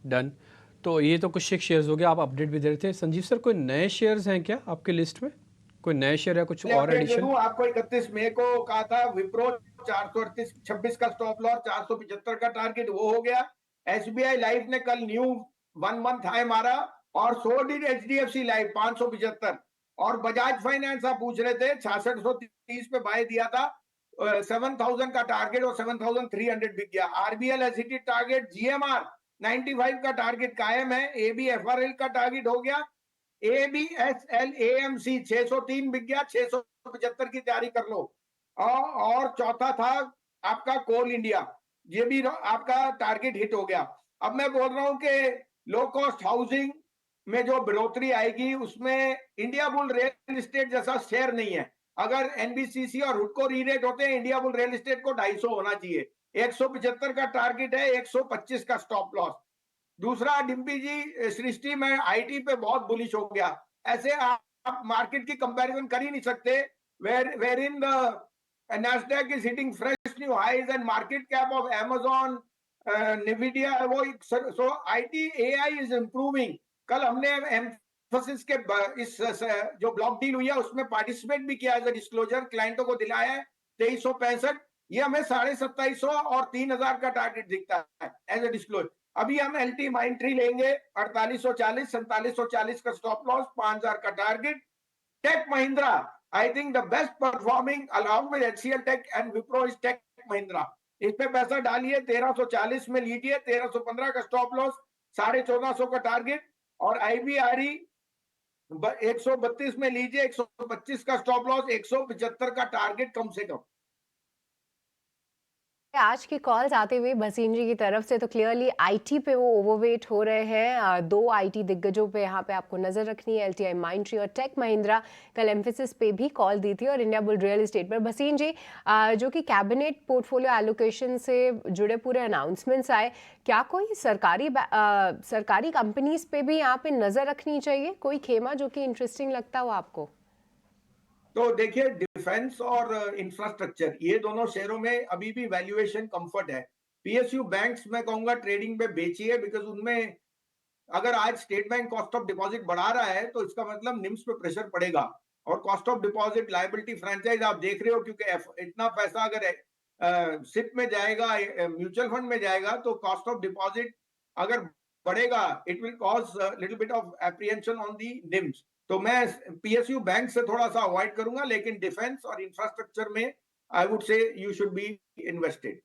Done. तो ये तो कुछ एक शेयर्स हो गए, आप अपडेट भी दे रहे थे। संजीव सर, कोई नए शेयर्स हैं क्या आपके लिस्ट में? कोई नए शेयर या कुछ और अपडेट दे एडिशन? दूं आपको, 31 मई को कहा था विप्रो 438 26 का स्टॉप लॉस, 475 का टारगेट, वो हो गया। एसबीआई लाइफ ने कल न्यू 1 मंथ हाई मारा, और सो डिड एचडीएफसी लाइफ 575। और बजाज फाइनेंस आप पूछ रहे थे 6630 पे बाय दिया था, 7000 का टारगेट और 7300 बिक गया। RBL as hit target, GMR 95 का टारगेट कायम है, एबीएफआरएल का टारगेट हो गया, एबीएसएल एएमसी 603 बिक गया, 675 की तैयारी कर लो। और चौथा था आपका कोल इंडिया, ये भी आपका टारगेट हिट हो गया। अब मैं बोल रहा हूं कि लो कॉस्ट हाउसिंग में जो बढ़ोतरी आएगी उसमें इंडिया बुल रियल एस्टेट जैसा शेयर नहीं है। अगर एनबीसीसी और हुडको रीरेट होते हैं, इंडिया बुल रियल एस्टेट को 250 होना चाहिए। 175 का टारगेट है, 125 का स्टॉप लॉस। दूसरा, डिम्पी जी सृष्टि में आईटी पे बहुत बुलिश हो गया। ऐसे आप मार्केट की कंपैरिजन कर ही नहीं सकते, where in the Nasdaq is hitting fresh new highs and market cap of Amazon, Nvidia, वो so IT AI is improving। कल हमने एम्फोसिस के इस जो ब्लॉक डील हुई है उसमें पार्टिसिपेट भी किया, एज ए डिस्क्लोजर क्लाइंटों को दिलाया है 2365। ये हमें 2750 और 3000 का टारगेट दिखता है एज ए डिस्क्लोजर। अभी हम एलटी माइंड ट्री लेंगे 4840 4740 का स्टॉप लॉस, 5000 का target. Tech Mahindra, I think the best performing along with HCL Tech and Wipro is Tech Mahindra. इस पे पैसा डालिए, 1340 में लीजिए, 1315 का स्टॉप लॉस, 1450 का टारगेट। और आईबीआरई 132 में लीजिए, 125 का स्टॉप लॉस, 175 का टारगेट कम से कम। आज की कॉल्स आते हुए भसीन जी की तरफ से तो क्लियरली आईटी पे वो ओवरवेट हो रहे हैं। दो आईटी दिग्गजों पे यहाँ पे आपको नजर रखनी है, एलटीआई माइंडट्री और टेक महिंद्रा। कल एम्फेसिस पे भी कॉल दी थी और इंडिया बुल रियल एस्टेट पर। भसीन जी, जो कि कैबिनेट पोर्टफोलियो एलोकेशन से जुड़े पूरे अनाउंसमेंट्स आए, क्या कोई सरकारी कंपनीज पे भी यहाँ पे नजर रखनी चाहिए? कोई खेमा जो कि इंटरेस्टिंग लगता हो आपको? तो देखिए, डिफेंस और इंफ्रास्ट्रक्चर, ये दोनों शेयरों में अभी भी वैल्यूएशन कंफर्ट है। पीएसयू बैंक्स मैं कहूंगा ट्रेडिंग में बेचिए, बिकॉज उनमें अगर आज state bank cost of deposit बढ़ा रहा है तो इसका मतलब निम्स पे प्रेशर पड़ेगा। और cost of deposit liability franchise आप देख रहे हो, क्योंकि इतना पैसा अगर सिप में जाएगा, म्यूचुअल फंड में जाएगा, तो कॉस्ट ऑफ डिपॉजिट अगर बढ़ेगा, it will cause little bit of apprehension on the NIMS. तो मैं पीएसयू बैंक से थोड़ा सा अवॉइड करूंगा, लेकिन डिफेंस और इंफ्रास्ट्रक्चर में I would say you should be invested.